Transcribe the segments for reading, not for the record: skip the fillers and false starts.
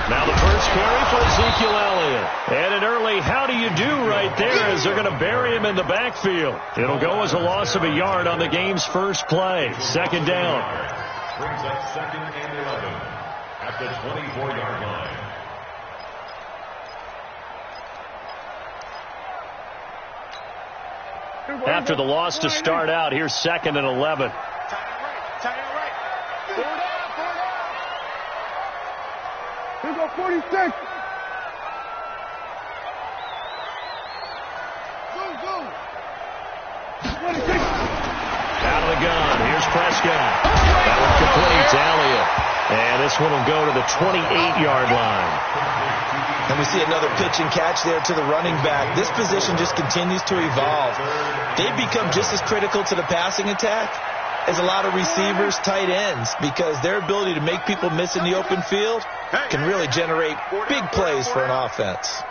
Now the first carry for Ezekiel Elliott. And an early how do you do right there as they're going to bury him in the backfield. It'll go as a loss of a yard on the game's first play. Second down. Brings up 2nd and 11 at the 24-yard line. After the loss to start out, here's 2nd and 11. Here go 46. Go. 26. Out of the gun. Here's Prescott. That one complete to Elliott. And this one will go to the 28-yard line. And we see another pitch and catch there to the running back. This position just continues to evolve. They've become just as critical to the passing attack as a lot of receivers, tight ends, because their ability to make people miss in the open field can really generate big plays for an offense.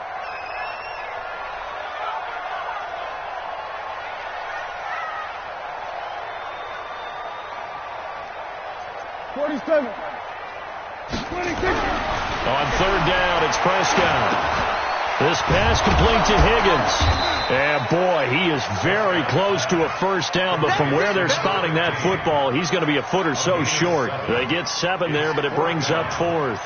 On third down, it's Prescott. This pass complete to Higgins. And boy, he is very close to a first down, but from where they're spotting that football, he's going to be a foot or so short. They get 7 there, but it brings up 4th.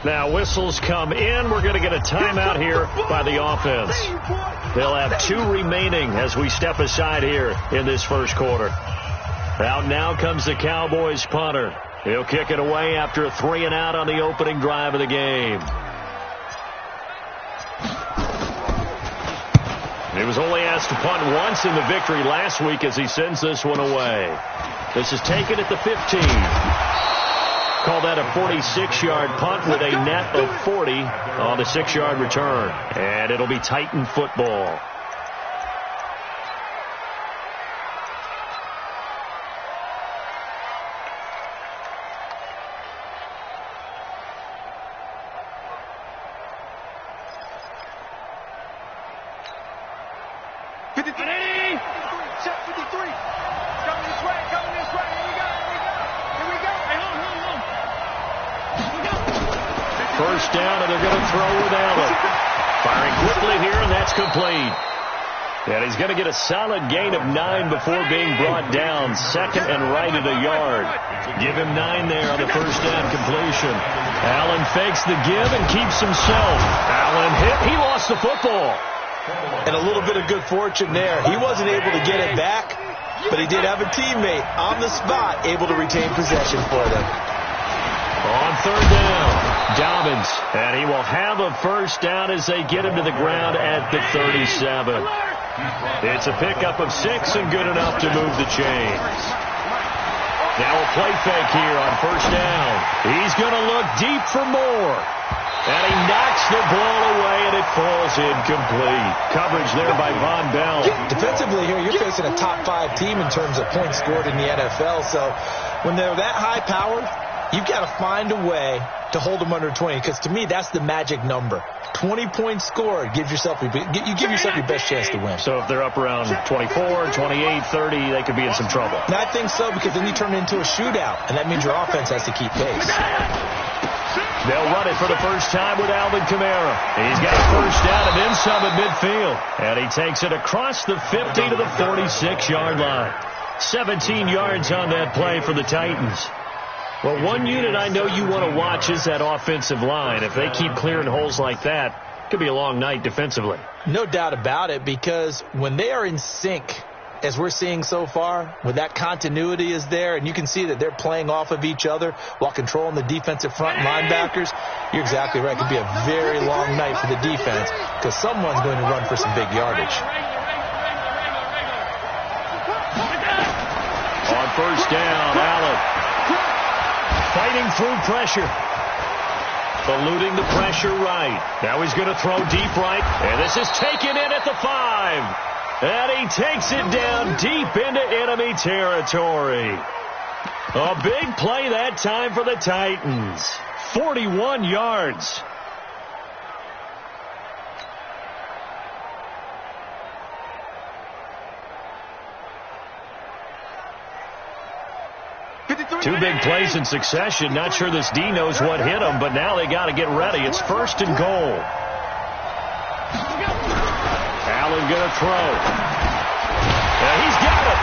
Now whistles come in. We're going to get a timeout here by the offense. They'll have 2 remaining as we step aside here in this first quarter. Out now comes the Cowboys punter. He'll kick it away after a 3-and-out on the opening drive of the game. He was only asked to punt once in the victory last week as he sends this one away. This is taken at the 15. Call that a 46-yard punt with a net of 40 on the 6-yard return. And it'll be Titan football. First down, and they're going to throw with Allen. Firing quickly here, and that's complete. And he's going to get a solid gain of 9 before being brought down. 2nd and right at a yard. Give him 9 there on the first down completion. Allen fakes the give and keeps himself. Allen hit. He lost the football. And a little bit of good fortune there. He wasn't able to get it back, but he did have a teammate on the spot able to retain possession for them. On third down, Dobbins, and he will have a first down as they get him to the ground at the 37. It's a pickup of 6 and good enough to move the chains. Now a play fake here on first down. He's going to look deep for more. And he knocks the ball away, and it falls incomplete. Coverage there by Von Bell. Defensively here, you're facing a top 5 team in terms of points scored in the NFL. So when they're that high powered, you've got to find a way to hold them under 20. Because to me, that's the magic number. 20 points scored gives yourself you give yourself your best chance to win. So if they're up around 24, 28, 30, they could be in some trouble. And I think so, because then you turn it into a shootout, and that means your offense has to keep pace. They'll run it for the first time with Alvin Kamara. He's got a first down and then some at midfield. And he takes it across the 50 to the 46-yard line. 17 yards on that play for the Titans. Well, one unit I know you want to watch is that offensive line. If they keep clearing holes like that, it could be a long night defensively. No doubt about it, because when they are in sync, as we're seeing so far, when that continuity is there, and you can see that they're playing off of each other while controlling the defensive front linebackers, you're exactly right. It could be a very long night for the defense, because someone's going to run for some big yardage. On first down, Allen fighting through pressure. Eluding the pressure right. Now he's going to throw deep right. And this is taken in at the 5. And he takes it down deep into enemy territory. A big play that time for the Titans. 41 yards. Two big plays in succession. Not sure this D knows what hit him, but now they got to get ready. It's first and goal. Allen going to throw. And he's got it.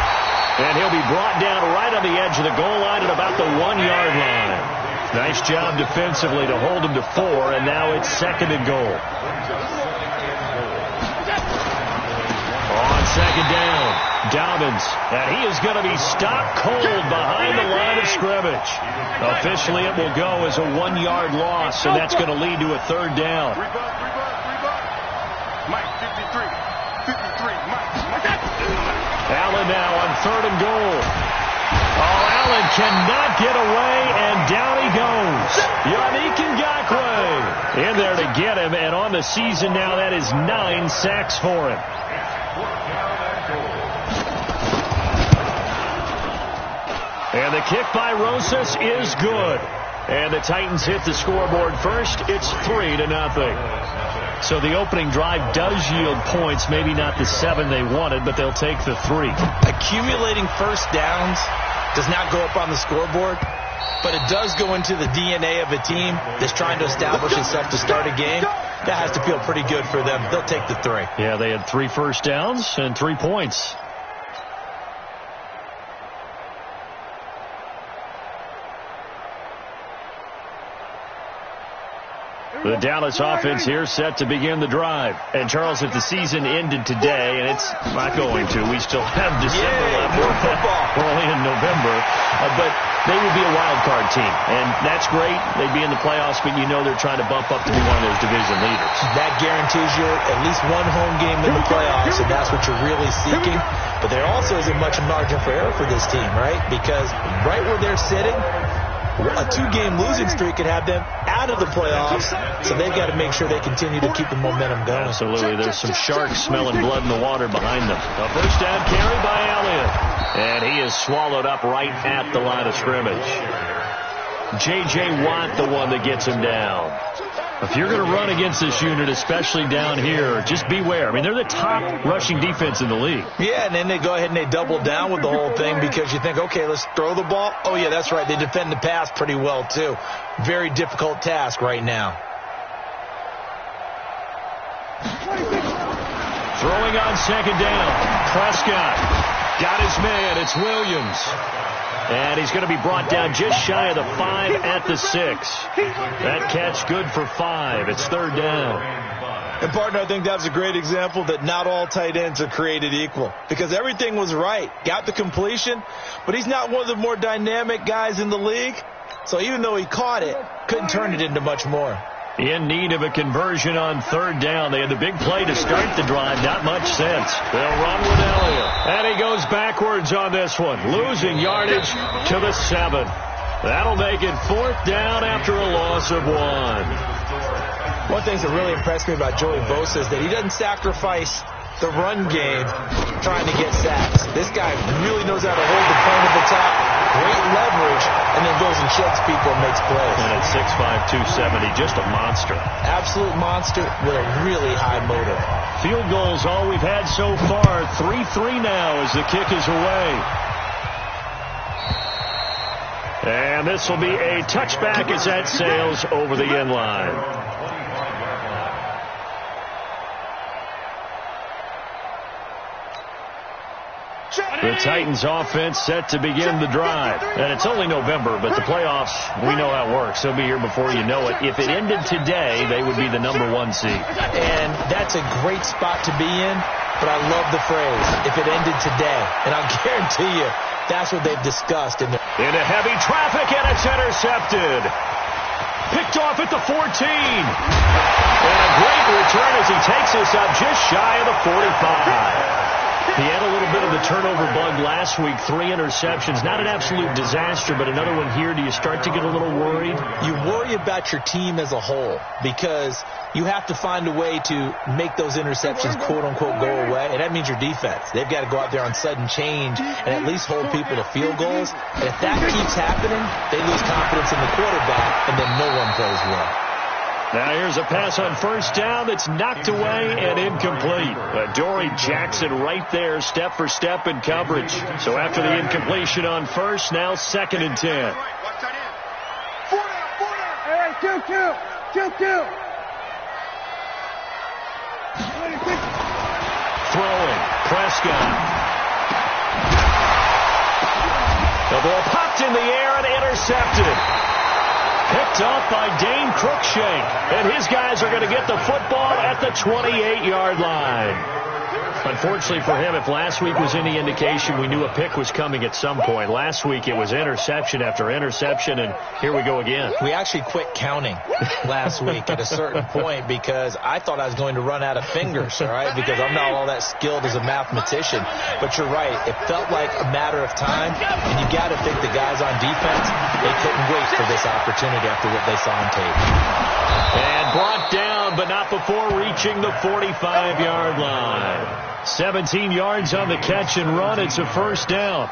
And he'll be brought down right on the edge of the goal line at about the 1-yard line. Nice job defensively to hold him to 4, and now it's second and goal. On second down, Dobbins, and he is going to be stopped cold behind the line of scrimmage. Officially, it will go as a 1-yard loss, and that's going to lead to a third down. Allen now on third and goal. Oh, Allen cannot get away, and down he goes. Yannick Ngakoue in there to get him, and on the season now, that is 9 sacks for him. And the kick by Rosas is good. And the Titans hit the scoreboard first. It's 3-0. So the opening drive does yield points. Maybe not the 7 they wanted, but they'll take the 3. Accumulating first downs does not go up on the scoreboard, but it does go into the DNA of a team that's trying to establish itself to start a game. That has to feel pretty good for them. They'll take the 3. Yeah, they had 3 first downs and 3 points. The Dallas offense here set to begin the drive. And, Charles, if the season ended today, and it's not going to, we still have December left. We're only in November. But they would be a wild card team. And that's great. They'd be in the playoffs, but you know they're trying to bump up to be one of those division leaders. That guarantees you at least one home game in the playoffs, and that's what you're really seeking. But there also isn't much margin for error for this team, right? Because right where they're sitting, a 2-game losing streak could have them out of the playoffs, so they've got to make sure they continue to keep the momentum going. Absolutely. There's some sharks smelling blood in the water behind them. A first down carry by Elliott, and he is swallowed up right at the line of scrimmage. J.J. Watt, the one that gets him down. If you're going to run against this unit, especially down here, just beware. I mean, they're the top rushing defense in the league. Yeah, and then they go ahead and they double down with the whole thing because you think, okay, let's throw the ball. Oh, yeah, that's right. They defend the pass pretty well, too. Very difficult task right now. Throwing on second down. Prescott got his man. It's Williams. And he's going to be brought down just shy of the 5 at the 6. That catch good for 5. It's third down. And, partner, I think that's a great example that not all tight ends are created equal, because everything was right. Got the completion, but he's not one of the more dynamic guys in the league. So even though he caught it, couldn't turn it into much more. In need of a conversion on third down. They had the big play to start the drive. Not much sense. They'll run with Elliott. And he goes backwards on this one, losing yardage to the 7. That'll make it 4th down after a loss of 1. One thing that really impressed me about Joey Bosa is that he doesn't sacrifice the run game trying to get sacks. This guy really knows how to hold the point of attack, great leverage, and then goes and sheds people and makes plays. And at 6'5", 270, just a monster. Absolute monster with a really high motor. Field goals all we've had so far. 3-3 now as the kick is away. And this will be a touchback as that sails over the end line. The Titans offense set to begin the drive. And it's only November, but the playoffs, we know how it works. They'll be here before you know it. If it ended today, they would be the #1 seed. And that's a great spot to be in, but I love the phrase, if it ended today. And I'll guarantee you, that's what they've discussed. Into heavy traffic, and it's intercepted. Picked off at the 14. And a great return as he takes us up just shy of the 45. He had a little bit of the turnover bug last week, 3 interceptions. Not an absolute disaster, but another one here. Do you start to get a little worried? You worry about your team as a whole because you have to find a way to make those interceptions, quote-unquote, go away, and that means your defense. They've got to go out there on sudden change and at least hold people to field goals. And if that keeps happening, they lose confidence in the quarterback, and then no one plays well. Now here's a pass on first down that's knocked away and incomplete. Dory Jackson right there, step for step in coverage. So after the incompletion on first, now 2nd and 10. Hey, kill. Throwing, Prescott. The ball popped in the air and intercepted. Picked up by Dane Cruikshank. And his guys are going to get the football at the 28-yard line. Unfortunately for him, if last week was any indication, we knew a pick was coming at some point. Last week it was interception after interception, and here we go again. We actually quit counting last week at a certain point because I thought I was going to run out of fingers, all right, because I'm not all that skilled as a mathematician. But you're right. It felt like a matter of time, and you got to think the guys on defense, they couldn't wait for this opportunity after what they saw on tape. And brought down, but not before reaching the 45-yard line. 17 yards on the catch and run. It's a first down.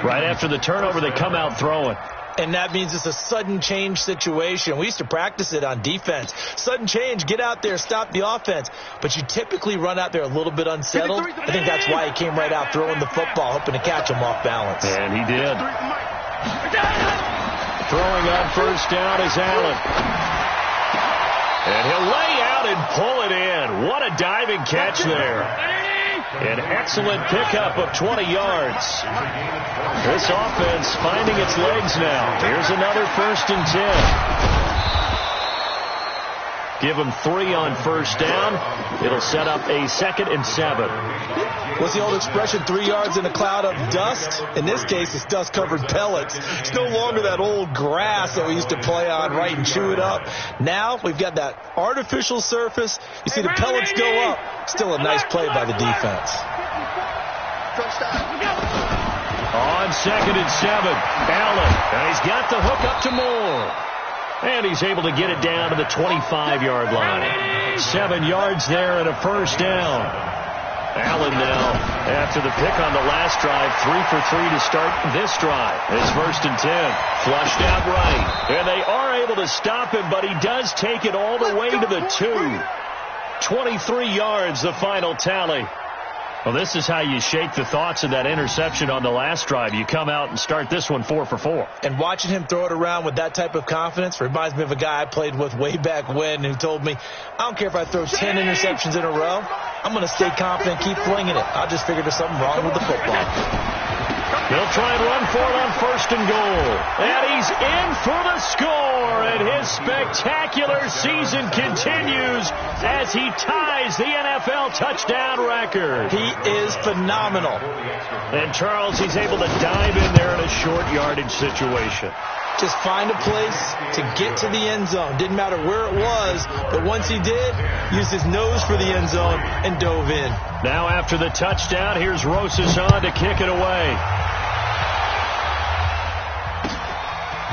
Right after the turnover, they come out throwing. And that means it's a sudden change situation. We used to practice it on defense. Sudden change, get out there, stop the offense. But you typically run out there a little bit unsettled. I think that's why he came right out throwing the football, hoping to catch him off balance. And he did. Throwing on first down is Allen. And he'll lay out and pull it in. What a diving catch there. An excellent pickup of 20 yards. This offense finding its legs now. Here's another 1st and 10. Give them 3 on first down. It'll set up a 2nd and 7. What's the old expression, 3 yards in a cloud of dust? In this case, it's dust-covered pellets. It's no longer that old grass that we used to play on, right, and chew it up. Now we've got that artificial surface. You see the pellets go up. Still a nice play by the defense. On 2nd and 7, Allen. And he's got the hook up to Moore. And he's able to get it down to the 25-yard line. 7 yards there and a first down. Allen now, after the pick on the last drive, 3 for 3 to start this drive. It's 1st and 10. Flushed out right. And they are able to stop him, but he does take it all the way to the 2. 23 yards, the final tally. Well, this is how you shake the thoughts of that interception on the last drive. You come out and start this one 4 for 4. And watching him throw it around with that type of confidence reminds me of a guy I played with way back when who told me, I don't care if I throw 10 interceptions in a row. I'm going to stay confident, keep flinging it. I just figured there's something wrong with the football. He'll try and run for it on 1st and goal. And he's in for the score. And his spectacular season continues as he ties the NFL touchdown record. He is phenomenal. And Charles, he's able to dive in there in a short yardage situation. Just find a place to get to the end zone. Didn't matter where it was, but once he did, used his nose for the end zone and dove in. Now after the touchdown, here's Rosasson to kick it away.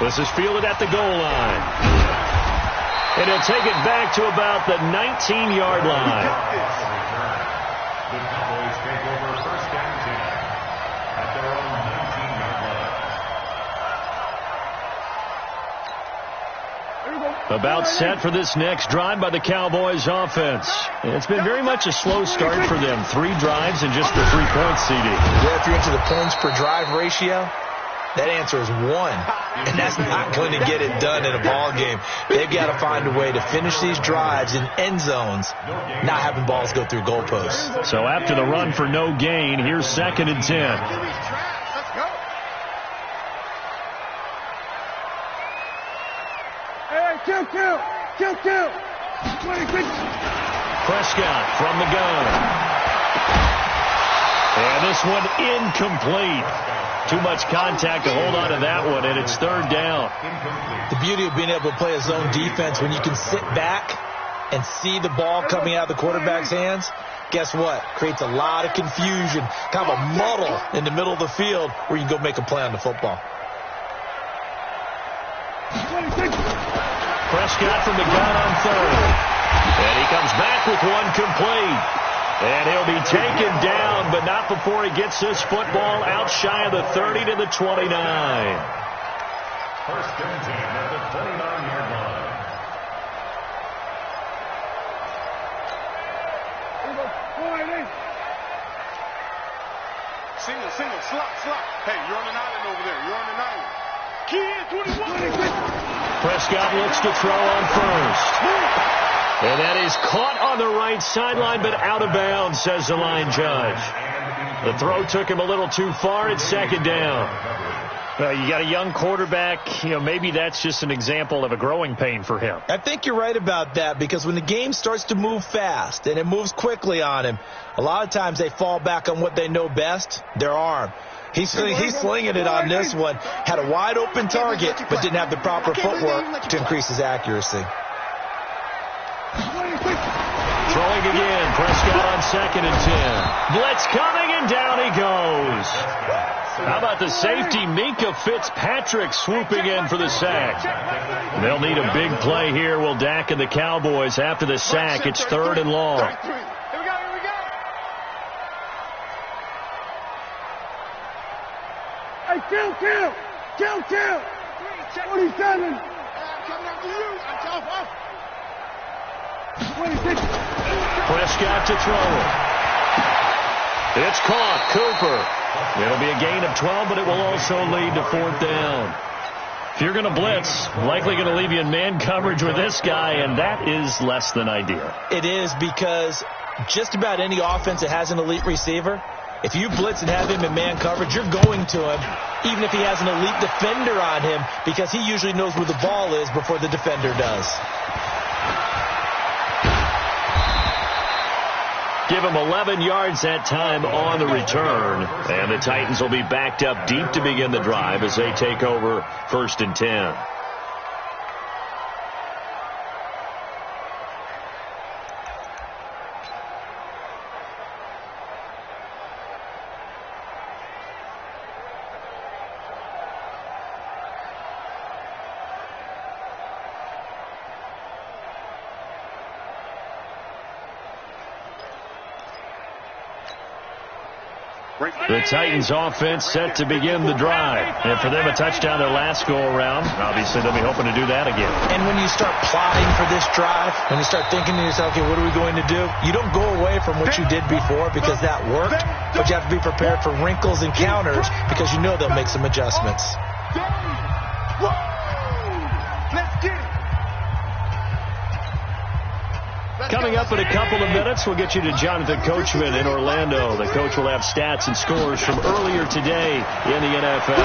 This is fielded at the goal line. And he'll take it back to about the 19-yard line. The Cowboys take over 1st and 10 at their own 19-yard line. About set for this next drive by the Cowboys offense. And it's been very much a slow start for them. 3 drives and just the 3 points, CD. Yeah, if you're into the points per drive ratio, that answer is 1. And that's not going to get it done in a ball game. They've got to find a way to finish these drives in end zones, not having balls go through goalposts. So after the run for no gain, here's 2nd and 10. Hey, 2-2. 26. Prescott from the gun. And this one incomplete. Too much contact to hold on to that one, and it's 3rd down. The beauty of being able to play a zone defense when you can sit back and see the ball coming out of the quarterback's hands, guess what? Creates a lot of confusion, kind of a muddle in the middle of the field where you can go make a play on the football. 26. Prescott from the gun on 3rd. And he comes back with one complete. And he'll be taken down, but not before he gets this football out shy of the 30 to the 29. 1st and 10 at the 29-yard line. Single, slot. Hey, you're on an island over there. You're on an island. Kid, 21. Prescott looks to throw on 1st. And that is caught on the right sideline, but out of bounds, says the line judge. The throw took him a little too far. It's 2nd down. You got a young quarterback. Maybe that's just an example of a growing pain for him. I think you're right about that, because when the game starts to move fast and it moves quickly on him, a lot of times they fall back on what they know best, their arm. He's slinging it on this one. Had a wide open target, but didn't have the proper footwork to increase his accuracy. Throwing again, Prescott on 2nd and 10. Blitz coming, and down he goes. How about the safety, Minka Fitzpatrick, swooping in for the sack. They'll need a big play here, will Dak and the Cowboys. After the sack, it's 3rd and long. Here we go. Hey, 2-2. 27. Coming after you. I'm off. 26. Prescott to throw. It's caught. Cooper. It'll be a gain of 12, but it will also lead to 4th down. If you're going to blitz, likely going to leave you in man coverage with this guy, and that is less than ideal. It is, because just about any offense that has an elite receiver, if you blitz and have him in man coverage, you're going to him, even if he has an elite defender on him, because he usually knows where the ball is before the defender does. Give him 11 yards that time on the return. And the Titans will be backed up deep to begin the drive as they take over 1st and 10. The Titans offense set to begin the drive. And for them, a touchdown their last go-around. Obviously, they'll be hoping to do that again. And when you start plotting for this drive, when you start thinking to yourself, okay, what are we going to do? You don't go away from what you did before because that worked, but you have to be prepared for wrinkles and counters because you know they'll make some adjustments. Let's get it. Coming up in a couple of minutes, we'll get you to Jonathan Coachman in Orlando. The coach will have stats and scores from earlier today in the NFL.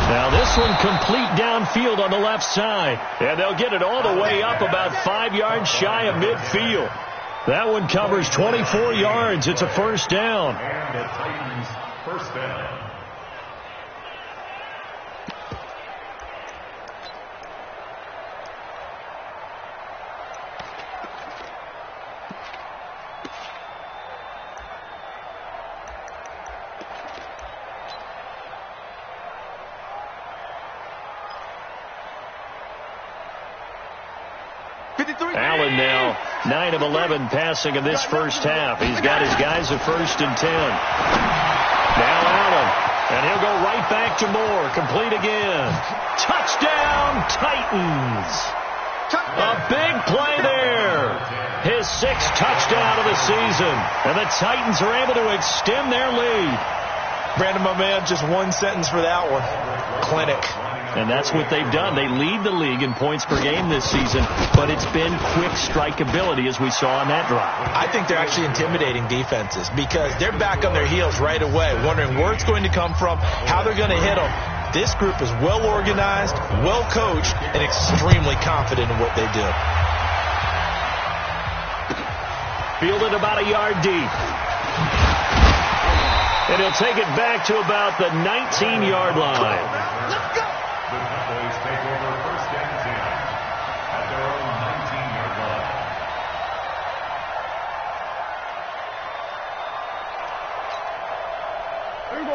Now this one complete downfield on the left side. And they'll get it all the way up about 5 yards shy of midfield. That one covers 24 yards. It's a first down. And the Titans first down. Allen now 9 of 11 passing in this first half. He's got his guys at 1st and 10. Now Allen, and he'll go right back to Moore. Complete again. Touchdown, Titans. A big play there. His 6th touchdown of the season. And the Titans are able to extend their lead. Brandon, my man, just one sentence for that one. Clinic. And that's what they've done. They lead the league in points per game this season, but it's been quick strikeability as we saw on that drive. I think they're actually intimidating defenses because they're back on their heels right away, wondering where it's going to come from, how they're going to hit them. This group is well organized, well coached, and extremely confident in what they do. Fielded about a yard deep. And he'll take it back to about the 19-yard line. The Cowboys take over 1st and 10 at their own 19-yard line.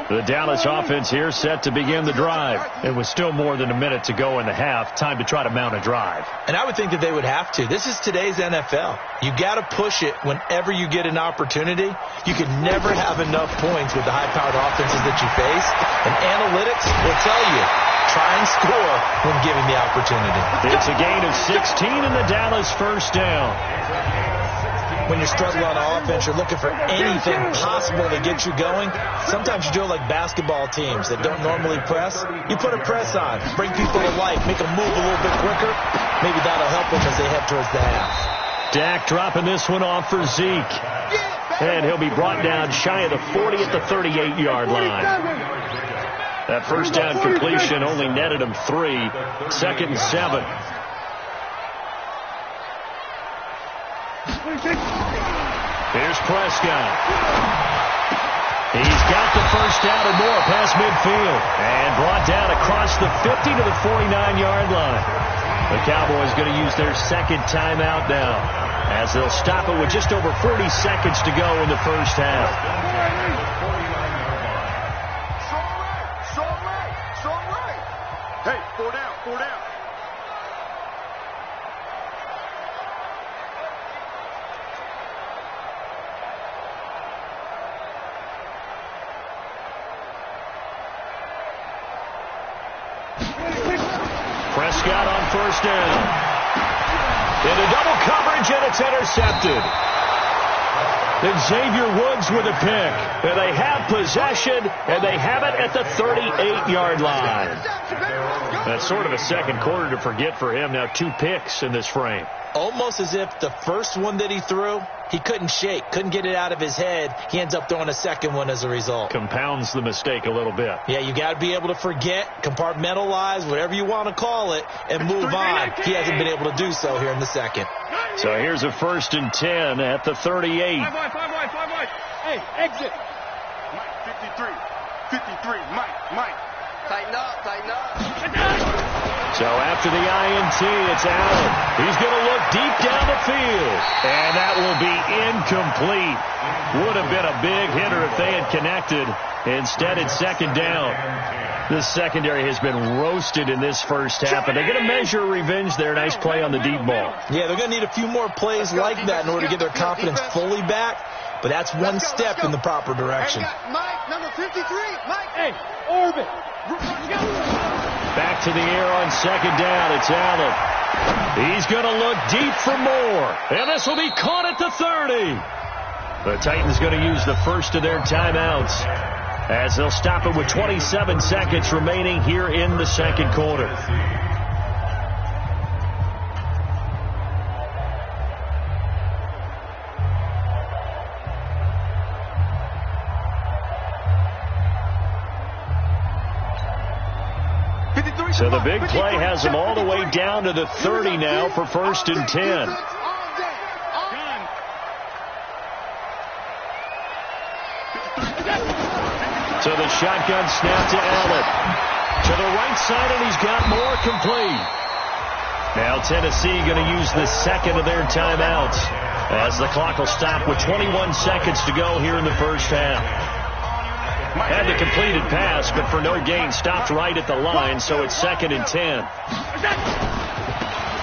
The Dallas offense here set to begin the drive. It was still more than a minute to go in the half. Time to try to mount a drive. And I would think that they would have to. This is today's NFL. You got to push it whenever you get an opportunity. You can never have enough points with the high-powered offenses that you face. And analytics will tell you, try and score when given the opportunity. It's a gain of 16 in the Dallas first down. When you're struggling on offense, you're looking for anything possible to get you going. Sometimes you do it like basketball teams that don't normally press. You put a press on, bring people to life, make them move a little bit quicker. Maybe that'll help them as they head towards the half. Dak dropping this one off for Zeke. And he'll be brought down shy of the 40 at the 38-yard line. That first down completion only netted him 3. 2nd and 7. Here's Prescott. He's got the first down and more past midfield. And brought down across the 50 to the 49-yard line. The Cowboys going to use their 2nd timeout now, as they'll stop it with just over 40 seconds to go in the first half. Hey, 4 down, 4 down. Prescott on first down. Into double coverage, and it's intercepted. And Xavier Woods with a pick. And they have possession, and they have it at the 38-yard line. That's sort of a second quarter to forget for him. Now 2 picks in this frame. Almost as if the first one that he threw, he couldn't shake, couldn't get it out of his head. He ends up throwing a second one as a result. Compounds the mistake a little bit. Yeah, you got to be able to forget, compartmentalize, whatever you want to call it, and move on. He hasn't been able to do so here in the second. So here's a 1st and 10 at the 38. 5 wide. Hey, exit. Mike, 53, Mike. Tighten up. So after the INT, it's Allen. He's going to look deep down the field. And that will be incomplete. Would have been a big hitter if they had connected. Instead, it's 2nd down. This secondary has been roasted in this first half, and they're going to measure revenge there. Nice play on the deep ball. Yeah, they're going to need a few more plays like that in order to get their confidence fully back. But that's one step in the proper direction. Mike, number 53. Mike. Hey, orbit. Back to the air on 2nd down. It's Allen. He's going to look deep for more. And this will be caught at the 30. The Titans going to use the first of their timeouts, as they'll stop it with 27 seconds remaining here in the second quarter. So the big play has them all the way down to the 30 now for 1st and 10. So the shotgun snap to Allen. To the right side, and he's got more complete. Now Tennessee going to use the second of their timeouts as the clock will stop with 21 seconds to go here in the first half. Had the completed pass, but for no gain, stopped right at the line, so it's 2nd and 10.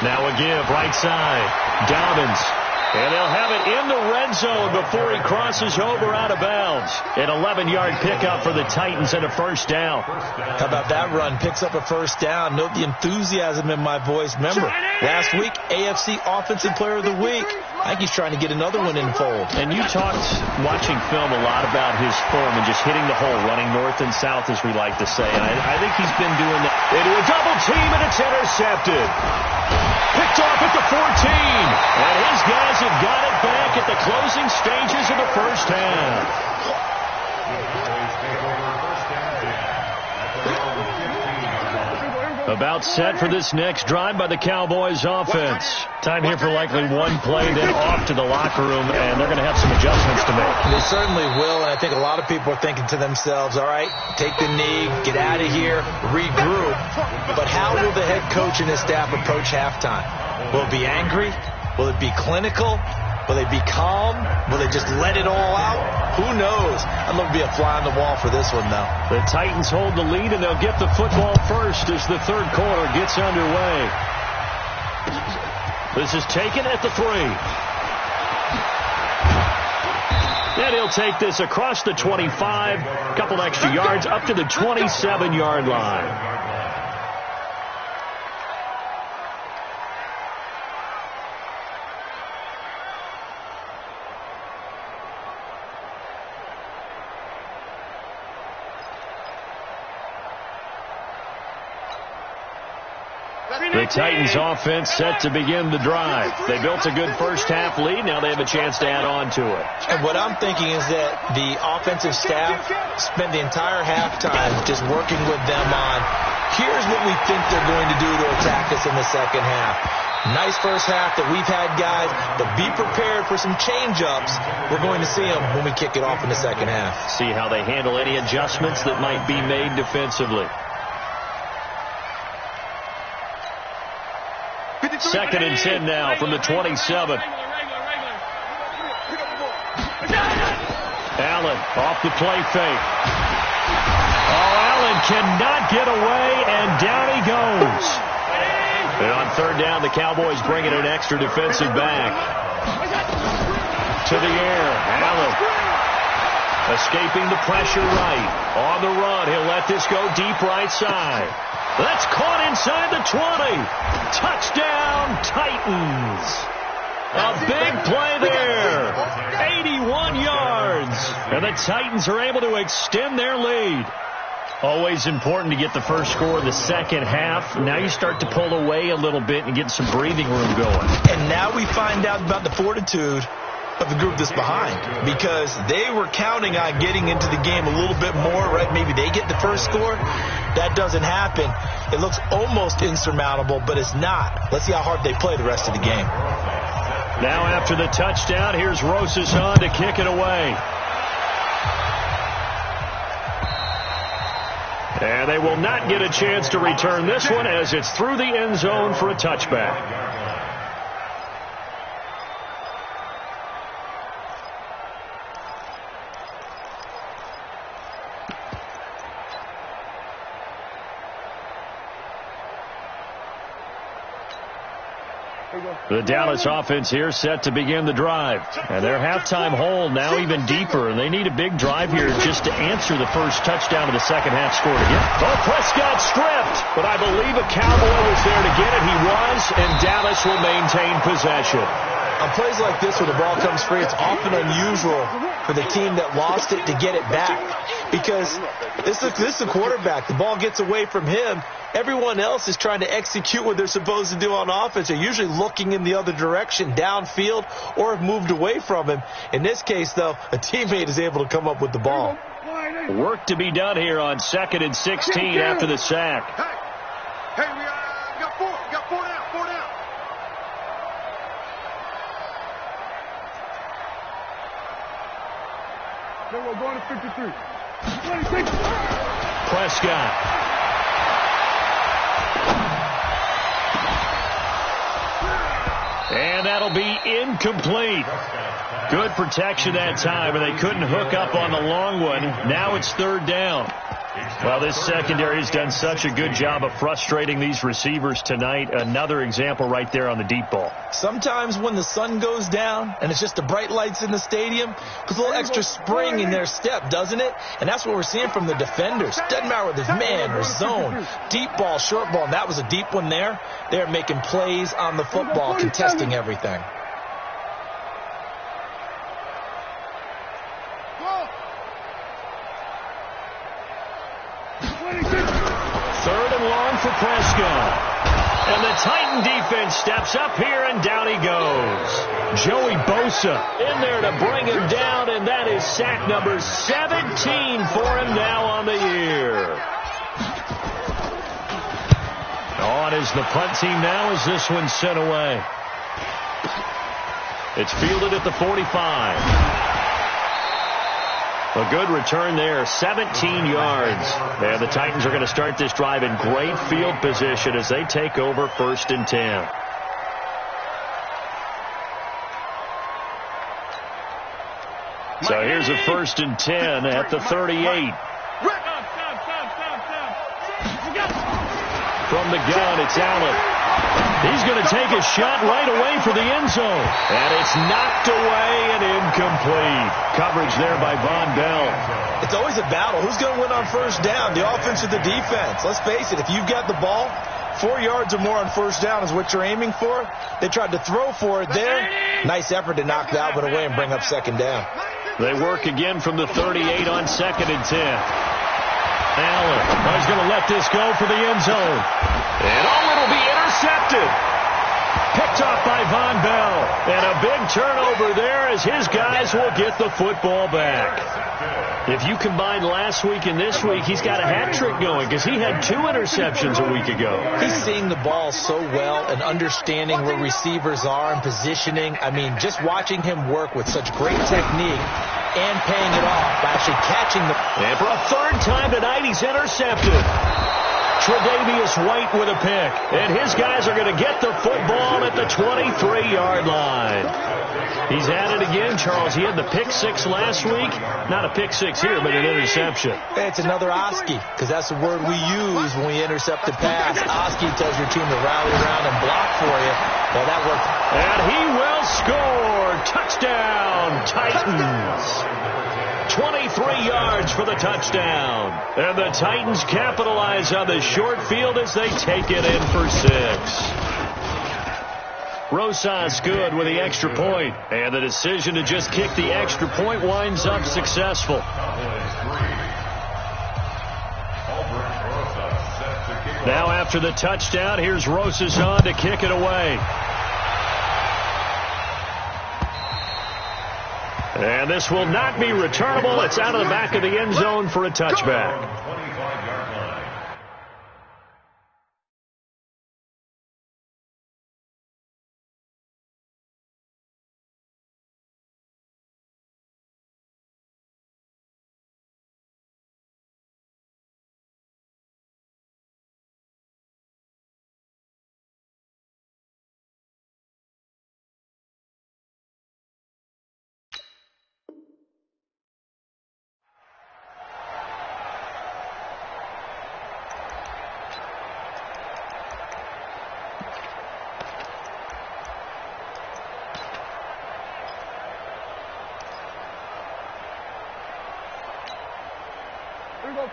Now a give, right side. Dobbins. And they'll have it in the red zone before he crosses over out of bounds. An 11-yard pickup for the Titans and a first down. How about that run? Picks up a first down. Note the enthusiasm in my voice. Remember, last week, AFC Offensive Player of the Week. I think he's trying to get another one in the fold. And you talked, watching film, a lot about his form and just hitting the hole, running north and south, as we like to say. And I think he's been doing that. Into a double team, and it's intercepted. Picked off at the 14. And his guys have got it back at the closing stages of the first half. About set for this next drive by the Cowboys offense. Time here for likely one play, then off to the locker room, and they're going to have some adjustments to make. They certainly will, and I think a lot of people are thinking to themselves, all right, take the knee, get out of here, regroup. But how will the head coach and his staff approach halftime? Will it be angry? Will it be clinical? Will they be calm? Will they just let it all out? Who knows? I'd love to be a fly on the wall for this one, though. The Titans hold the lead, and they'll get the football first as the third quarter gets underway. This is taken at the 3. And he'll take this across the 25, a couple extra yards, up to the 27-yard line. The Titans offense set to begin the drive. They built a good first half lead. Now they have a chance to add on to it. And what I'm thinking is that the offensive staff spent the entire halftime just working with them on, here's what we think they're going to do to attack us in the second half. Nice first half that we've had, guys, but be prepared for some change-ups. We're going to see them when we kick it off in the second half. See how they handle any adjustments that might be made defensively. 2nd and 10 now from the 27. Allen off the play fake. Oh, Allen cannot get away, and down he goes. And on third down, the Cowboys bring in an extra defensive back. To the air, Allen. Escaping the pressure right. On the run, he'll let this go deep right side. That's caught inside the 20. Touchdown, Titans. A big play there. 81 yards. And the Titans are able to extend their lead. Always important to get the first score of the second half. Now you start to pull away a little bit and get some breathing room going. And now we find out about the fortitude of the group that's behind, because they were counting on getting into the game a little bit more, right? Maybe they get the first score. That doesn't happen. It looks almost insurmountable, but it's not. Let's see how hard they play the rest of the game. Now after the touchdown, here's Rosas on to kick it away. And they will not get a chance to return this one as it's through the end zone for a touchback. The Dallas offense here set to begin the drive. And their halftime hole now even deeper. And they need a big drive here just to answer the first touchdown of the second half score to get. Oh, Prescott stripped. But I believe a Cowboy was there to get it. He was. And Dallas will maintain possession. On plays like this where the ball comes free, it's often unusual for the team that lost it to get it back. Because this is the quarterback. The ball gets away from him. Everyone else is trying to execute what they're supposed to do on offense. They're usually looking in the other direction, downfield, or have moved away from him. In this case, though, a teammate is able to come up with the ball. Work to be done here on 2nd and 16 after the sack. Hey, we got four. We got four down. Four down. Then we're going to 53. 26. Prescott. And that'll be incomplete. Good protection that time, and they couldn't hook up on the long one. Now it's third down. Well, this secondary has done such a good job of frustrating these receivers tonight. Another example right there on the deep ball. Sometimes when the sun goes down and it's just the bright lights in the stadium, puts a little extra spring in their step, doesn't it? And that's what we're seeing from the defenders. Doesn't matter whether it's man or zone, deep ball, short ball, and that was a deep one there. They're making plays on the football, contesting everything. Third and long for Prescott. And the Titan defense steps up here, and down he goes. Joey Bosa in there to bring him down, and that is sack number 17 for him now on the year. On is the punt team now as this one's sent away. It's fielded at the 45. A good return there, 17 yards. And the Titans are going to start this drive in great field position as they take over 1st and 10. So here's a 1st and 10 at the 38. From the gun, it's Allen. He's going to take a shot right away for the end zone. And it's knocked away and incomplete. Coverage there by Von Bell. It's always a battle. Who's going to win on 1st down, the offense or the defense? Let's face it, if you've got the ball, 4 yards or more on 1st down is what you're aiming for. They tried to throw for it there. Nice effort to knock that one away and bring up 2nd down. They work again from the 38 on 2nd and 10. Allen, he's going to let this go for the end zone. And it'll be intercepted. Picked off by Von Bell. And a big turnover there as his guys will get the football back. If you combine last week and this week, he's got a hat trick going because he had 2 interceptions a week ago. He's seeing the ball so well and understanding where receivers are and positioning. I mean, just watching him work with such great technique and paying it off by actually catching the... And for a 3rd time tonight, he's intercepted. Tre'Davious White with a pick. And his guys are going to get the football at the 23-yard line. He's at it again, Charles. He had the pick 6 last week. Not a pick 6 here, but an interception. It's another Oski, because that's the word we use when we intercept a pass. Oski tells your team to rally around and block for you. Well, that worked. And he will score. Touchdown, Titans. 23 yards for the touchdown. And the Titans capitalize on the short field as they take it in for 6. Rosas good with the extra point. And the decision to just kick the extra point winds up successful. Now after the touchdown, here's Rosas on to kick it away. And this will not be returnable. It's out of the back of the end zone for a touchback.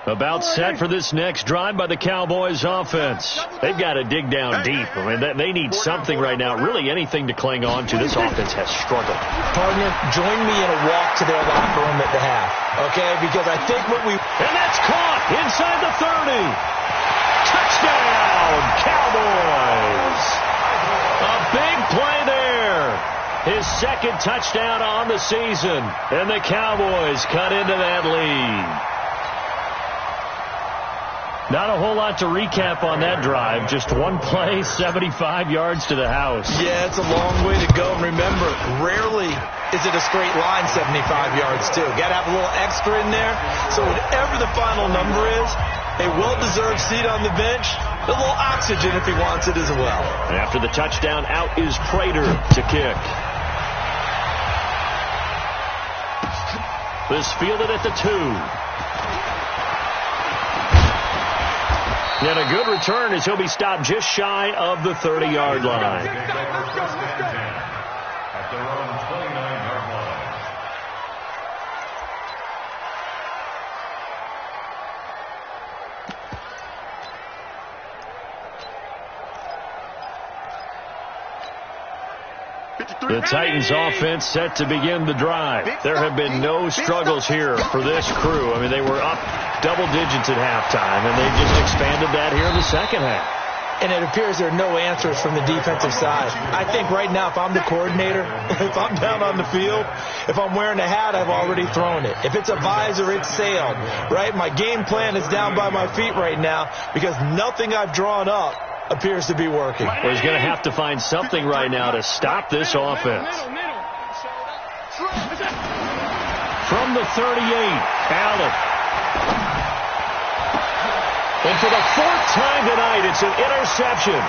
About set for this next drive by the Cowboys offense. They've got to dig down deep. I mean, they need something right now, really anything to cling on to. This offense has struggled. Partner, join me in a walk to their locker room at the half, okay? Because I think what we... And that's caught inside the 30. Touchdown, Cowboys. A big play there. His 2nd touchdown on the season. And the Cowboys cut into that lead. Not a whole lot to recap on that drive. Just one play, 75 yards to the house. Yeah, it's a long way to go. And remember, rarely is it a straight line 75 yards, too. Got to have a little extra in there. So whatever the final number is, a well-deserved seat on the bench, a little oxygen if he wants it as well. And after the touchdown, out is Prater to kick. This fielded at the 2. And a good return as he'll be stopped just shy of the 30-yard line. At their own 29-yard line. The Titans offense set to begin the drive. There have been no struggles here for this crew. I mean, they were up double digits at halftime, and they just expanded that here in the second half. And it appears there are no answers from the defensive side. I think right now, if I'm the coordinator, if I'm down on the field, if I'm wearing a hat, I've already thrown it. If it's a visor, it's sailed, right? My game plan is down by my feet right now because nothing I've drawn up appears to be working. Well, he's going to have to find something right now to stop this offense. From the 38, Allen. And for the 4th time tonight, it's an interception.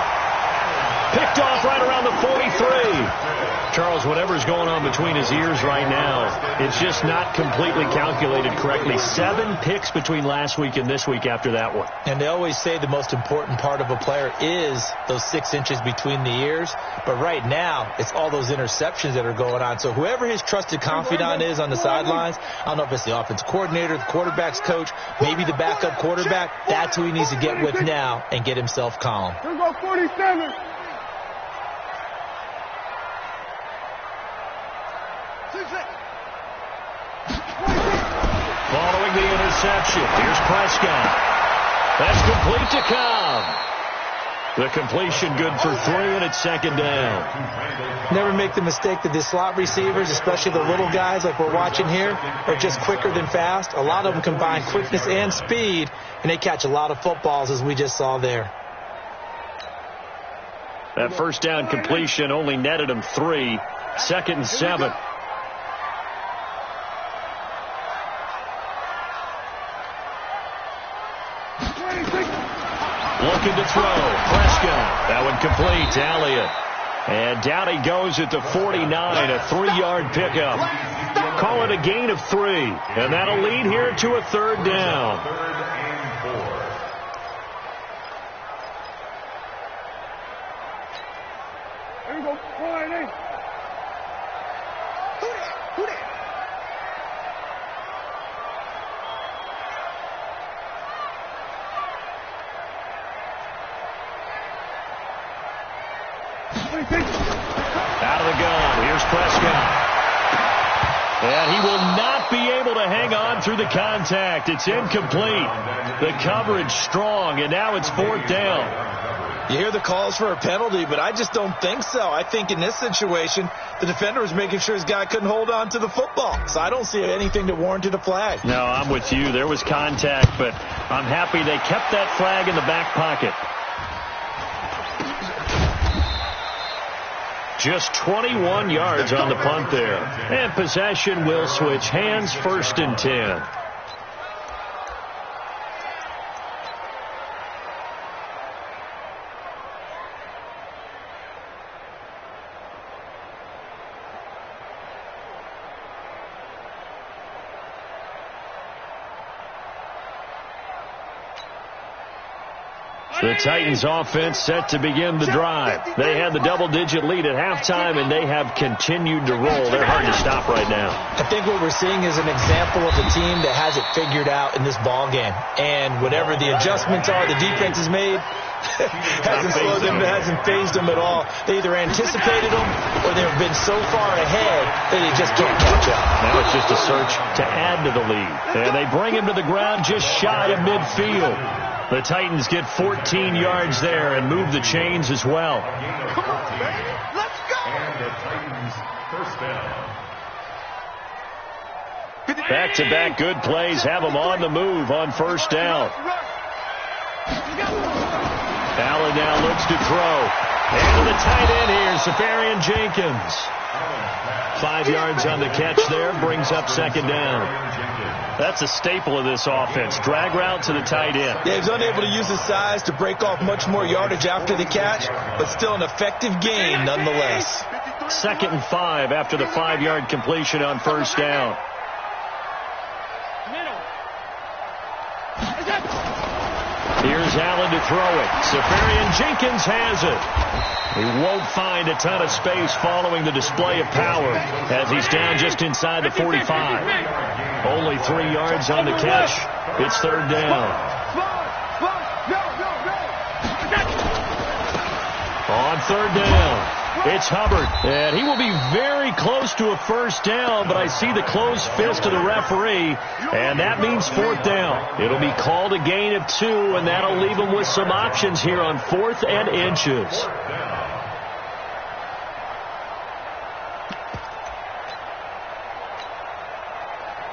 Picked off right around the 43. Charles, whatever's going on between his ears right now, it's just not completely calculated correctly. 7 picks between last week and this week after that one. And they always say the most important part of a player is those 6 inches between the ears. But right now, it's all those interceptions that are going on. So whoever his trusted confidant is on the sidelines, I don't know if it's the offense coordinator, the quarterback's coach, maybe the backup quarterback, that's who he needs to get with now and get himself calm. Here go 47. Following the interception, here's Prescott. That's complete to Cobb. The completion good for 3, and it's 2nd down. Never make the mistake that the slot receivers, especially the little guys like we're watching here, are just quicker than fast. A lot of them combine quickness and speed, and they catch a lot of footballs, as we just saw there. That first down completion only netted him 3. 2nd and 7. Looking to throw. Prescott. That one complete to Elliott. And down he goes at the 49. A 3-yard pickup. Call it a gain of 3. And that'll lead here to a 3rd down. 3rd and 4. Here we go. 48. Who that? Out of the gun. Here's Prescott. And he will not be able to hang on through the contact. It's incomplete. The coverage strong, and now it's 4th down. You hear the calls for a penalty, but I just don't think so. I think in this situation, the defender was making sure his guy couldn't hold on to the football. So I don't see anything that warranted a flag. No, I'm with you. There was contact, but I'm happy they kept that flag in the back pocket. Just 21 yards on the punt there. And possession will switch hands, 1st and 10. The Titans offense set to begin the drive. They had the double-digit lead at halftime, and they have continued to roll. They're hard to stop right now. I think what we're seeing is an example of a team that has it figured out in this ball game. And whatever the adjustments are the defense has made, hasn't slowed them, hasn't phased them at all. They either anticipated them or they've been so far ahead that they just can't catch up. Now it's just a search to add to the lead. And they bring him to the ground just shy of midfield. The Titans get 14 yards there and move the chains as well. Come on, baby. Let's go. And the Titans' 1st down. Back-to-back good plays have them on the move on 1st down. Allen now looks to throw. And to the tight end here, Safarian Jenkins. 5 yards on the catch there, brings up second down. That's a staple of this offense. Drag route to the tight end. Yeah, he's unable to use his size to break off much more yardage after the catch, but still an effective gain nonetheless. 2nd and 5 after the 5-yard completion on first down. Here's Allen to throw it. Safarian Jenkins has it. He won't find a ton of space following the display of power as he's down just inside the 45. Only 3 yards on the catch. It's third down. On third down, it's Hubbard. And he will be very close to a first down, but I see the closed fist of the referee, and that means fourth down. It'll be called a gain of 2, and that'll leave him with some options here on 4th and inches.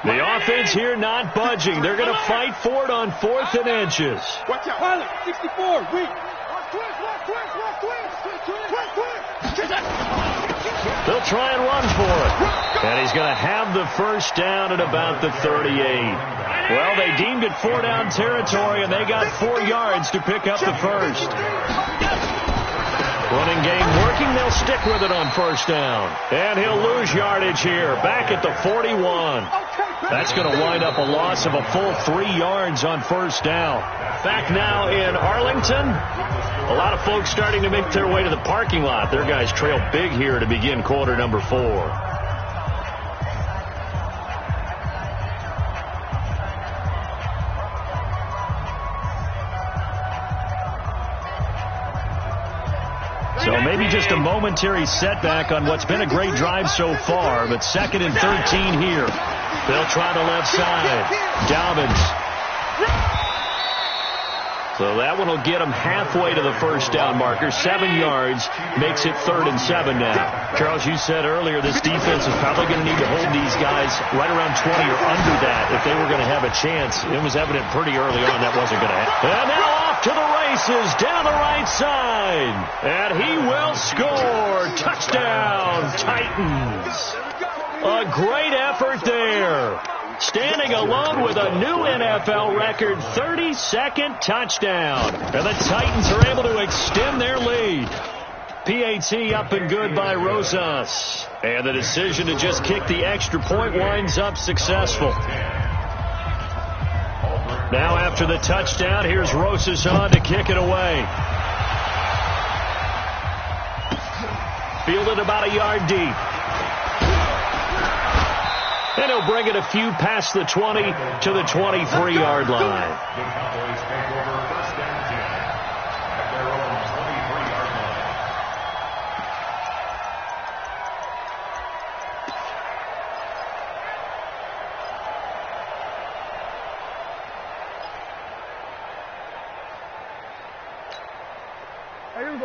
The offense here not budging. They're going to fight for it on 4th and inches. Watch out. Pilot, 64, weak. They'll try and run for it. And he's going to have the first down at about the 38. Well, they deemed it 4-down territory, and they got 4 yards to pick up the first. Running game working. They'll stick with it on first down. And he'll lose yardage here, back at the 41. That's going to wind up a loss of a full 3 yards on first down. Back now in Arlington. A lot of folks starting to make their way to the parking lot. Their guys trail big here to begin quarter number 4. So maybe just a momentary setback on what's been a great drive so far, but 2nd and 13 here. They'll try the left side. Dobbins. So that one will get them halfway to the first down marker. 7 yards makes it 3rd and 7 now. Charles, you said earlier this defense is probably going to need to hold these guys right around 20 or under that if they were going to have a chance. It was evident pretty early on that wasn't going to happen. And now off to the races down the right side. And he will score. Touchdown, Titans. A great effort there. Standing alone with a new NFL record 32nd touchdown. And the Titans are able to extend their lead. PAT up and good by Rosas. And the decision to just kick the extra point winds up successful. Now after the touchdown, here's Rosas on to kick it away. Fielded about a yard deep. And he'll bring it a few past the 20 to the 23-yard line. The Cowboys take over first and 10 at their own 23-yard line.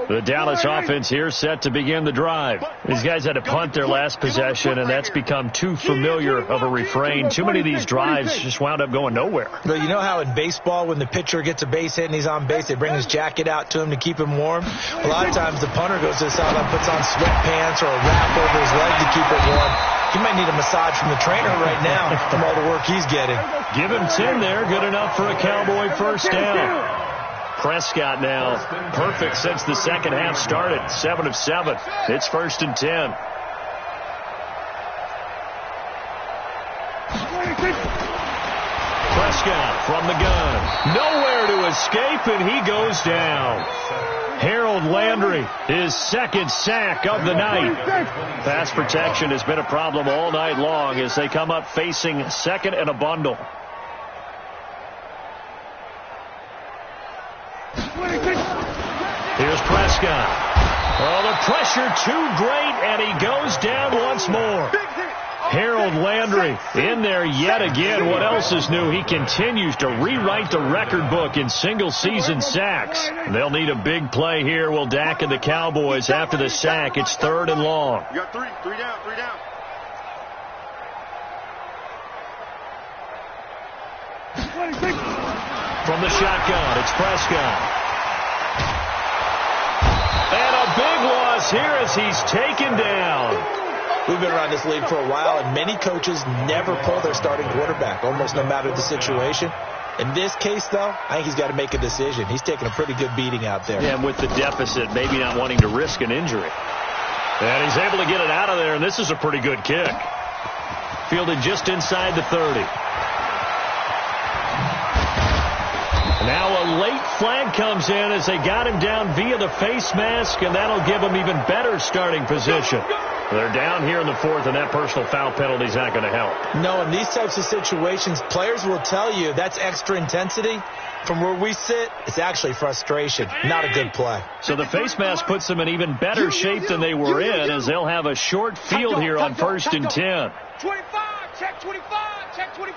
The Dallas offense here set to begin the drive. These guys had to punt their last possession, and that's become too familiar of a refrain. Too many of these drives just wound up going nowhere. Well, you know how in baseball when the pitcher gets a base hit and he's on base, they bring his jacket out to him to keep him warm? A lot of times the punter goes to the sideline, puts on sweatpants or a wrap over his leg to keep it warm. He might need a massage from the trainer right now from all the work he's getting. Give him 10 there. Good enough for a Cowboy first down. Prescott now perfect since the second half started. 7 of 7. It's 1st and 10. Prescott from the gun. Nowhere to escape, and he goes down. Harold Landry, his 2nd sack of the night. Pass protection has been a problem all night long as they come up facing 2nd and a bundle. Here's Prescott. Oh, the pressure too great, and he goes down once more. Harold Landry in there yet again. What else is new? He continues to rewrite the record book in single-season sacks. They'll need a big play here. Will Dak and the Cowboys after the sack. It's 3rd and long. You got 3 down. from the shotgun. It's Prescott. And a big loss here as he's taken down. We've been around this league for a while, and many coaches never pull their starting quarterback, almost no matter the situation. In this case, though, I think he's got to make a decision. He's taking a pretty good beating out there. Yeah, and with the deficit, maybe not wanting to risk an injury. And he's able to get it out of there, and this is a pretty good kick. Fielded just inside the 30. Now a late flag comes in as they got him down via the face mask, and that'll give him even better starting position. They're down here in the fourth, and that personal foul penalty is not going to help. No, in these types of situations, players will tell you that's extra intensity. From where we sit, it's actually frustration. Not a good play. So the face mask puts them in even better shape than they were in, as they'll have a short field here on 1st and 10. 25, check 25, check 25.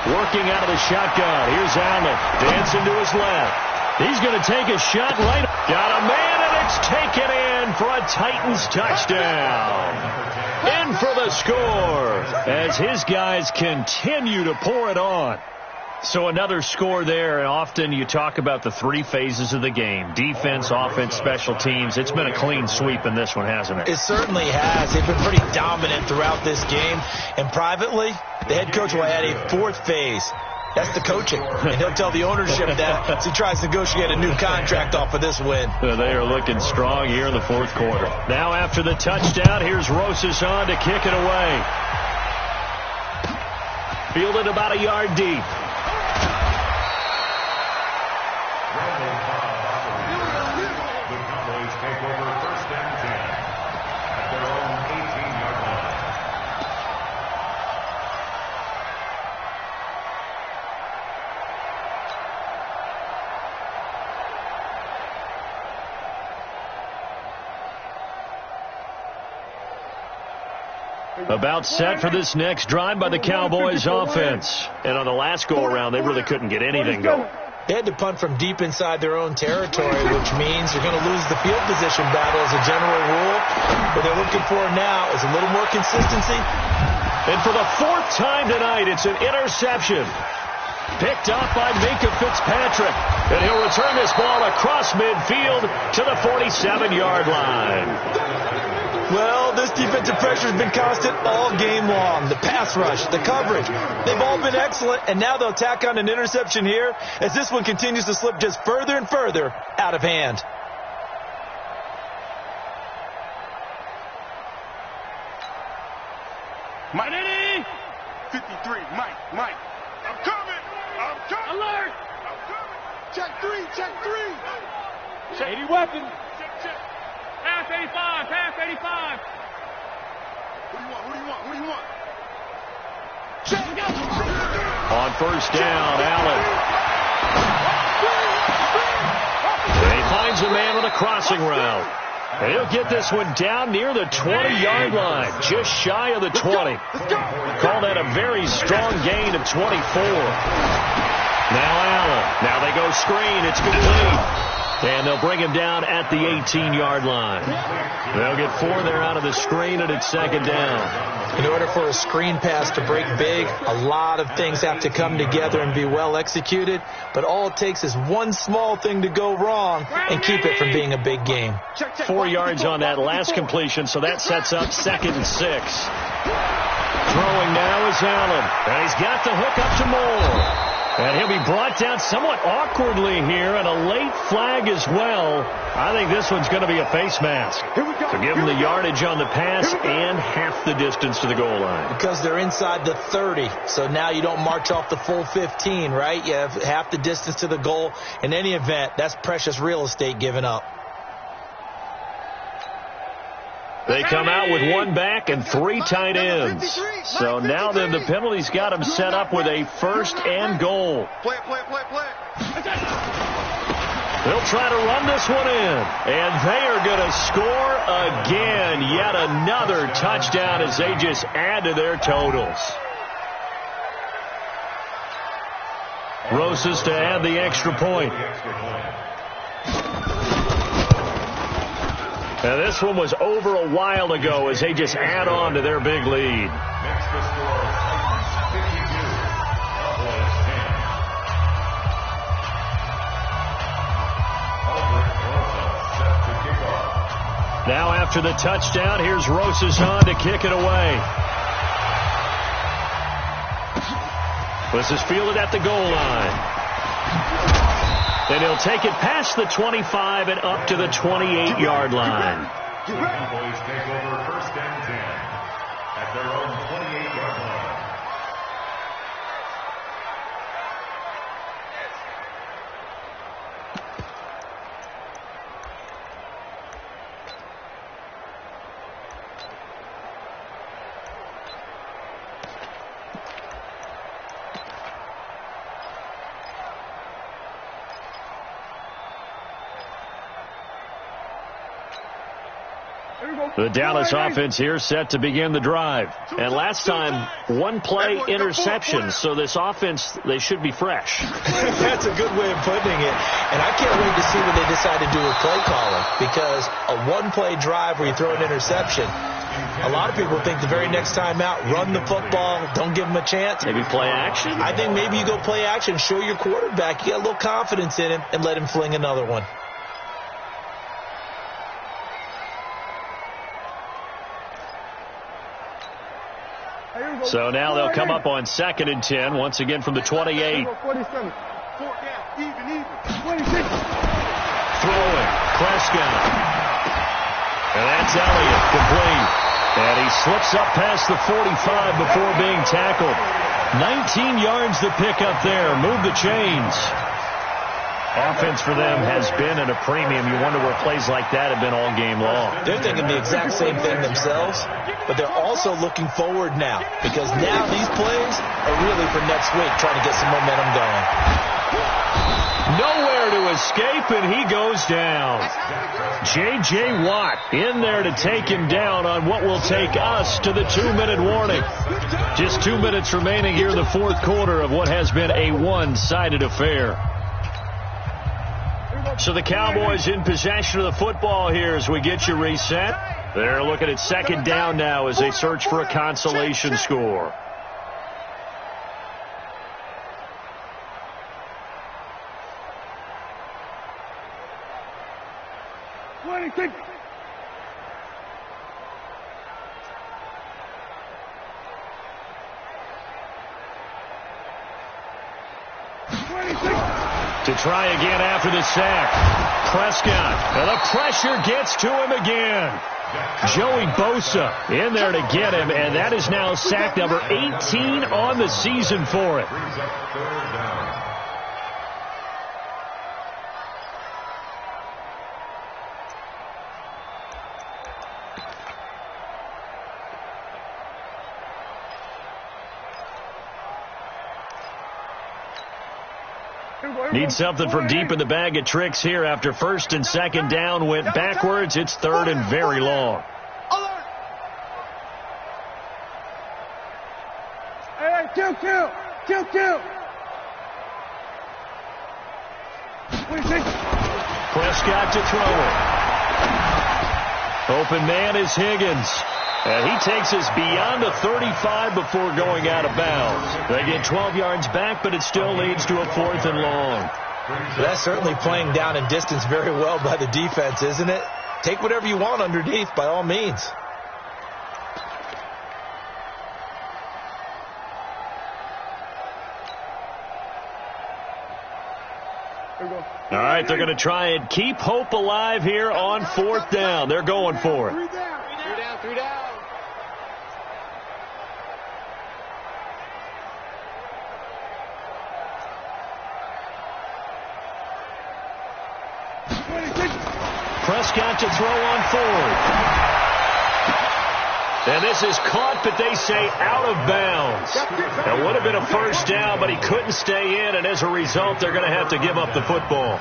Working out of the shotgun. Here's Allen. Dancing to his left. He's going to take a shot right. Got a man, and it's taken in for a Titans touchdown. In for the score as his guys continue to pour it on. So another score there, and often you talk about the three phases of the game. Defense, offense, special teams. It's been a clean sweep in this one, hasn't it? It certainly has. They've been pretty dominant throughout this game. And privately, the head coach will add a fourth phase. That's the coaching. And he'll tell the ownership that as he tries to negotiate a new contract off of this win. They are looking strong here in the fourth quarter. Now after the touchdown, here's Rosas on to kick it away. Fielded about a yard deep. About set for this next drive by the Cowboys offense. And on the last go-around, they really couldn't get anything going. They had to punt from deep inside their own territory, which means you're going to lose the field position battle as a general rule. What they're looking for now is a little more consistency. And for the fourth time tonight, it's an interception. Picked off by Minka Fitzpatrick. And he'll return this ball across midfield to the 47-yard line. Well, this defensive pressure has been constant all game long. The pass rush, the coverage, they've all been excellent, and now they'll tack on an interception here as this one continues to slip just further and further out of hand. Mike. 53, Mike. I'm coming. Alert. I'm coming. Check three. Shady weapon. Check. Pass 85. Who do you want? On first down, Allen. And he finds a man on a crossing route. And he'll get this one down near the 20-yard line, just shy of the 20. Call that a very strong gain of 24. Now Allen. Now they go screen. It's complete. And they'll bring him down at the 18-yard line. They'll get 4 there out of the screen, and it's second down. In order for a screen pass to break big, a lot of things have to come together and be well executed. But all it takes is one small thing to go wrong and keep it from being a big game. 4 yards on that last completion, so that sets up 2nd and 6. Throwing now is Allen. And he's got the hook up to Moore. And he'll be brought down somewhat awkwardly here, and a late flag as well. I think this one's going to be a face mask. So give him the yardage on the pass and half the distance to the goal line. Because they're inside the 30, so now you don't march off the full 15, right? You have half the distance to the goal. In any event, that's precious real estate given up. They come out with 1 back and 3 tight ends. So now then the penalty's got them set up with a 1st and goal. Play. They'll try to run this one in. And they are going to score again. Yet another touchdown as they just add to their totals. Rosas to add the extra point. Now this one was over a while ago as they just add on to their big lead. Next to score, Titans 52, Cowboys 10. Now after the touchdown, here's Rosas on to kick it away. This is fielded at the goal line. And he'll take it past the 25 and up to the 28-yard line. The Cowboys take over first and 10 at their own 28-yard line. The Dallas offense here set to begin the drive. And last time, one play interception. So this offense, they should be fresh. That's a good way of putting it. And I can't wait to see what they decide to do with play calling. Because a one-play drive where you throw an interception, a lot of people think the very next time out, run the football, don't give them a chance. Maybe play action? I think maybe you go play action, show your quarterback, you get a little confidence in him, and let him fling another one. So now they'll come up on 2nd and 10, once again from the 28. 47. 4 down, even. 26. Throwing, Prescott. And that's Elliott, complete. And he slips up past the 45 before being tackled. 19 yards to pick up there. Move the chains. Offense for them has been at a premium. You wonder where plays like that have been all game long. They're thinking the exact same thing themselves, but they're also looking forward now because now these plays are really for next week, trying to get some momentum going. Nowhere to escape, and he goes down. J.J. Watt in there to take him down on what will take us to the 2-minute warning. Just 2 minutes remaining here in the fourth quarter of what has been a one-sided affair. So the Cowboys in possession of the football here as we get you reset. They're looking at 2nd down now as they search for a consolation score. To try again after the sack. Prescott. And the pressure gets to him again. Joey Bosa in there to get him, and that is now sack number 18 on the season for him. Need something from deep in the bag of tricks here after 1st and 2nd down went backwards. It's 3rd and very long. Hey, kill. 26. Prescott to throw it. Open man is Higgins. And he takes us beyond the 35 before going out of bounds. They get 12 yards back, but it still leads to a 4th and long. That's certainly playing down in distance very well by the defense, isn't it? Take whatever you want underneath, by all means. All right, they're going to try and keep hope alive here on 4th down. They're going for it. 3 down. Prescott to throw on 4th. And this is caught, but they say out of bounds. That would have been a 1st down, but he couldn't stay in, and as a result, they're going to have to give up the football.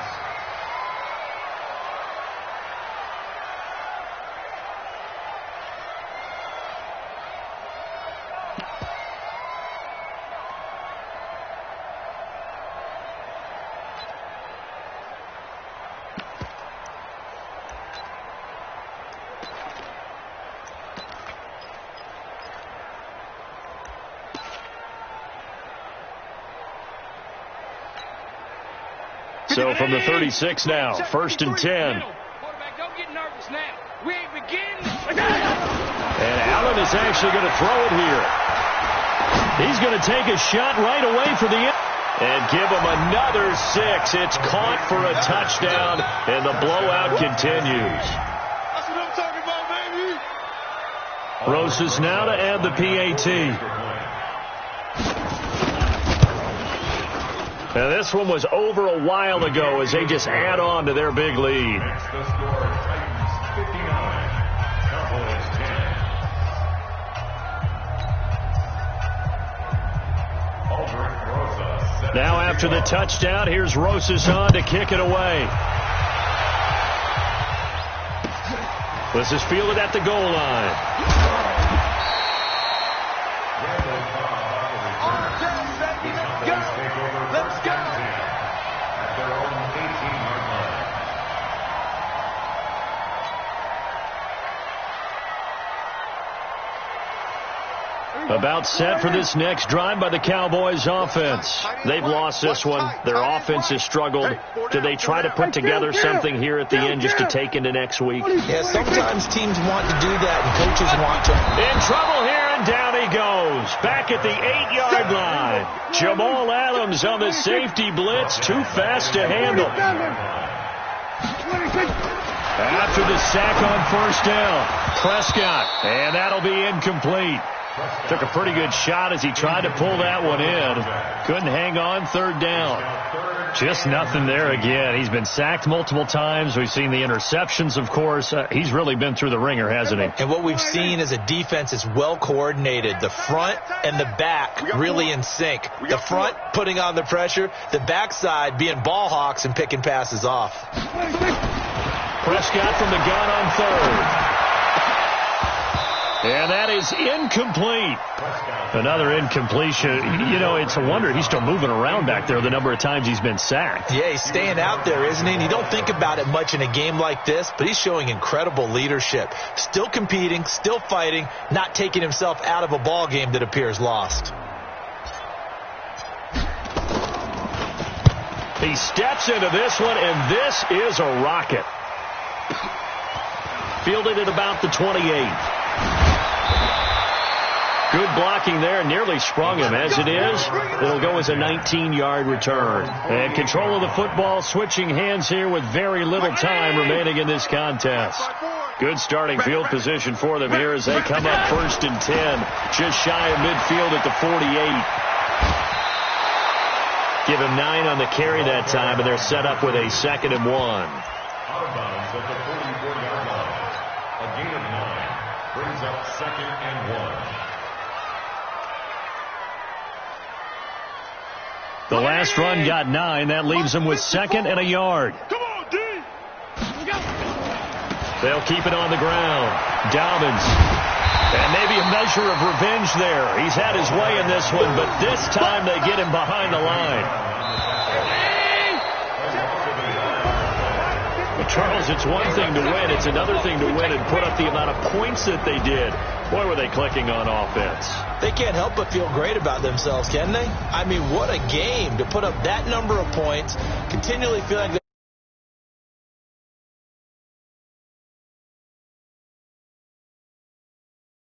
So from the 36 now, 1st and 10. Quarterback, don't get nervous now. We ain't And Allen is actually going to throw it here. He's going to take a shot right away for the end. And give him another 6. It's caught for a touchdown, and the blowout continues. That's what I'm talking about, baby. Roses now to add the PAT. Now this one was over a while ago as they just add on to their big lead. Next, the score, Titans 59, Cowboys 10. Now after the touchdown, here's Rosas on to kick it away. This is fielded at the goal line. Let's go. At their own 18-yard line. About set for this next drive by the Cowboys offense. They've lost this one. Their offense has struggled. Do they try to put together something here at the end just to take into next week? Yeah, sometimes teams want to do that and coaches want to. In trouble here, and down he goes. Back at the 8-yard line. Jamal Adams on the safety blitz. Too fast to handle. After the sack on first down, Prescott. And that'll be incomplete. Took a pretty good shot as he tried to pull that one in. Couldn't hang on, third down. Just nothing there again. He's been sacked multiple times. We've seen the interceptions, of course. He's really been through the ringer, hasn't he? And what we've seen is a defense is well coordinated. The front and the back really in sync. The front putting on the pressure. The backside being ball hawks and picking passes off. Prescott from the gun on third. And that is incomplete. Another incompletion. You know, it's a wonder he's still moving around back there the number of times he's been sacked. Yeah, he's staying out there, isn't he? And you don't think about it much in a game like this, but he's showing incredible leadership. Still competing, still fighting, not taking himself out of a ball game that appears lost. He steps into this one, and this is a rocket. Fielded at about the 28. Good blocking there, nearly sprung him. As it is, it'll go as a 19-yard return. And control of the football, switching hands here with very little time remaining in this contest. Good starting field position for them here as they come up 1st and 10, just shy of midfield at the 48. Give him 9 on the carry that time, and they're set up with a 2nd and 1. Out of bounds at the 44-yard line. A gain of 9 brings up 2nd and 1. The last run got 9. That leaves them with 2nd and a yard. Come on, D. They'll keep it on the ground. Dobbins. And maybe a measure of revenge there. He's had his way in this one, but this time they get him behind the line. But Charles, it's one thing to win. It's another thing to win and put up the amount of points that they did. Boy, were they clicking on offense. They can't help but feel great about themselves, can they? I mean, what a game to put up that number of points, continually feel like